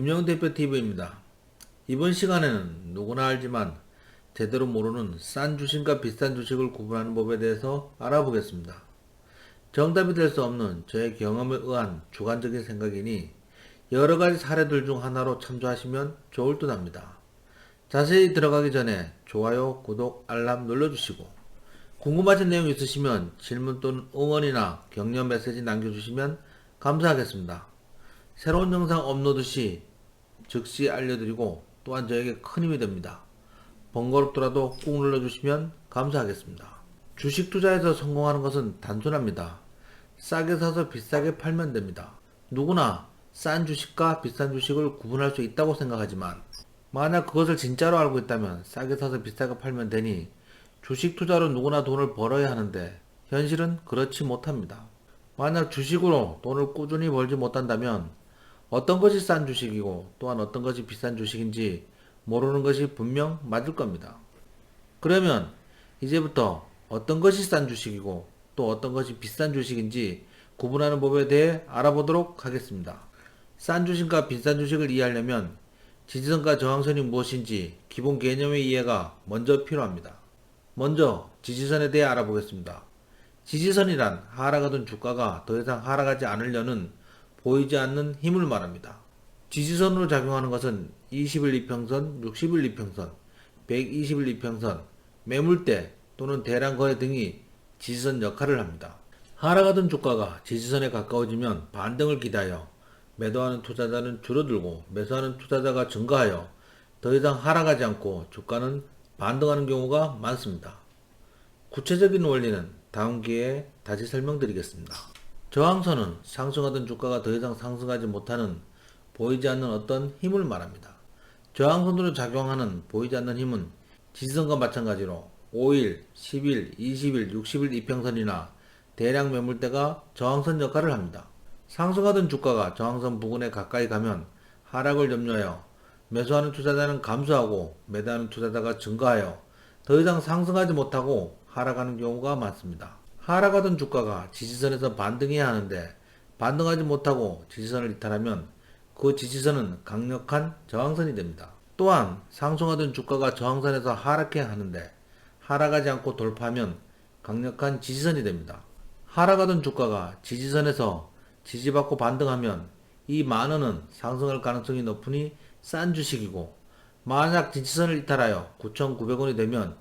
김영대표TV입니다. 이번 시간에는 누구나 알지만 제대로 모르는 싼 주식과 비싼 주식을 구분하는 법에 대해서 알아보겠습니다. 정답이 될 수 없는 저의 경험에 의한 주관적인 생각이니 여러가지 사례들 중 하나로 참조하시면 좋을 듯 합니다. 자세히 들어가기 전에 좋아요, 구독, 알람 눌러주시고 궁금하신 내용 있으시면 질문 또는 응원이나 격려 메시지 남겨주시면 감사하겠습니다. 새로운 영상 업로드 시 즉시 알려드리고 또한 저에게 큰 힘이 됩니다. 번거롭더라도 꾹 눌러주시면 감사하겠습니다. 주식 투자에서 성공하는 것은 단순합니다. 싸게 사서 비싸게 팔면 됩니다. 누구나 싼 주식과 비싼 주식을 구분할 수 있다고 생각하지만 만약 그것을 진짜로 알고 있다면 싸게 사서 비싸게 팔면 되니 주식 투자로 누구나 돈을 벌어야 하는데 현실은 그렇지 못합니다. 만약 주식으로 돈을 꾸준히 벌지 못한다면 어떤 것이 싼 주식이고 또한 어떤 것이 비싼 주식인지 모르는 것이 분명 맞을 겁니다. 그러면 이제부터 어떤 것이 싼 주식이고 또 어떤 것이 비싼 주식인지 구분하는 법에 대해 알아보도록 하겠습니다. 싼 주식과 비싼 주식을 이해하려면 지지선과 저항선이 무엇인지 기본 개념의 이해가 먼저 필요합니다. 먼저 지지선에 대해 알아보겠습니다. 지지선이란 하락하던 주가가 더 이상 하락하지 않으려는 보이지 않는 힘을 말합니다. 지지선으로 작용하는 것은 20일 이평선, 60일 이평선, 120일 이평선, 매물대 또는 대량 거래 등이 지지선 역할을 합니다. 하락하던 주가가 지지선에 가까워지면 반등을 기대하여 매도하는 투자자는 줄어들고 매수하는 투자자가 증가하여 더 이상 하락하지 않고 주가는 반등하는 경우가 많습니다. 구체적인 원리는 다음 기회에 다시 설명드리겠습니다. 저항선은 상승하던 주가가 더 이상 상승하지 못하는 보이지 않는 어떤 힘을 말합니다. 저항선으로 작용하는 보이지 않는 힘은 지지선과 마찬가지로 5일, 10일, 20일, 60일 이평선이나 대량 매물대가 저항선 역할을 합니다. 상승하던 주가가 저항선 부근에 가까이 가면 하락을 염려하여 매수하는 투자자는 감소하고 매도하는 투자자가 증가하여 더 이상 상승하지 못하고 하락하는 경우가 많습니다. 하락하던 주가가 지지선에서 반등해야 하는데 반등하지 못하고 지지선을 이탈하면 그 지지선은 강력한 저항선이 됩니다. 또한 상승하던 주가가 저항선에서 하락해야 하는데 하락하지 않고 돌파하면 강력한 지지선이 됩니다. 하락하던 주가가 지지선에서 지지받고 반등하면 이 만원은 상승할 가능성이 높으니 싼 주식이고 만약 지지선을 이탈하여 9,900원이 되면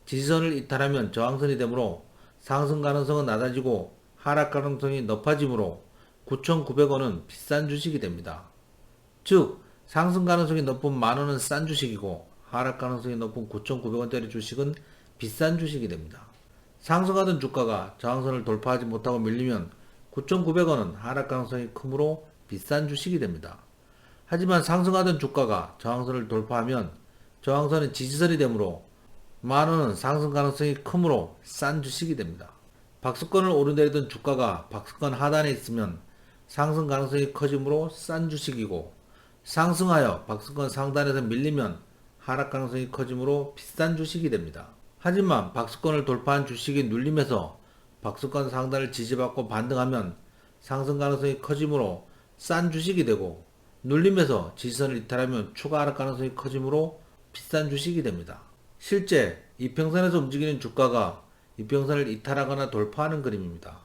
지지선을 이탈하면 저항선이 되므로 상승 가능성은 낮아지고 하락 가능성이 높아지므로 9,900원은 비싼 주식이 됩니다. 즉 상승 가능성이 높은 만원은 싼 주식이고 하락 가능성이 높은 9,900원짜리 주식은 비싼 주식이 됩니다. 상승하던 주가가 저항선을 돌파하지 못하고 밀리면 9,900원은 하락 가능성이 크므로 비싼 주식이 됩니다. 하지만 상승하던 주가가 저항선을 돌파하면 저항선은 지지선이 되므로 만원은 상승 가능성이 크므로 싼 주식이 됩니다. 박스권을 오르내리던 주가가 박스권 하단에 있으면 상승 가능성이 커지므로 싼 주식이고 상승하여 박스권 상단에서 밀리면 하락 가능성이 커지므로 비싼 주식이 됩니다. 하지만 박스권을 돌파한 주식이 눌림에서 박스권 상단을 지지받고 반등하면 상승 가능성이 커지므로 싼 주식이 되고 눌림에서 지지선을 이탈하면 추가 하락 가능성이 커지므로 비싼 주식이 됩니다. 실제 이평선에서 움직이는 주가가 이평선을 이탈하거나 돌파하는 그림입니다.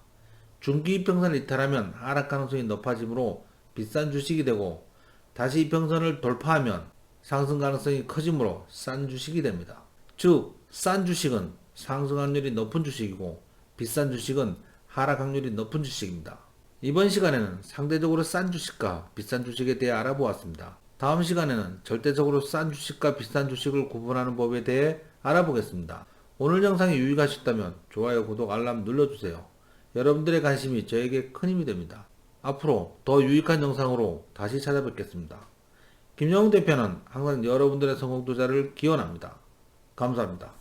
중기 이평선을 이탈하면 하락 가능성이 높아지므로 비싼 주식이 되고 다시 이평선을 돌파하면 상승 가능성이 커지므로 싼 주식이 됩니다. 즉, 싼 주식은 상승 확률이 높은 주식이고 비싼 주식은 하락 확률이 높은 주식입니다. 이번 시간에는 상대적으로 싼 주식과 비싼 주식에 대해 알아보았습니다. 다음 시간에는 절대적으로 싼 주식과 비싼 주식을 구분하는 법에 대해 알아보겠습니다. 오늘 영상이 유익하셨다면 좋아요, 구독, 알람 눌러주세요. 여러분들의 관심이 저에게 큰 힘이 됩니다. 앞으로 더 유익한 영상으로 다시 찾아뵙겠습니다. 김영웅 대표는 항상 여러분들의 성공 투자를 기원합니다. 감사합니다.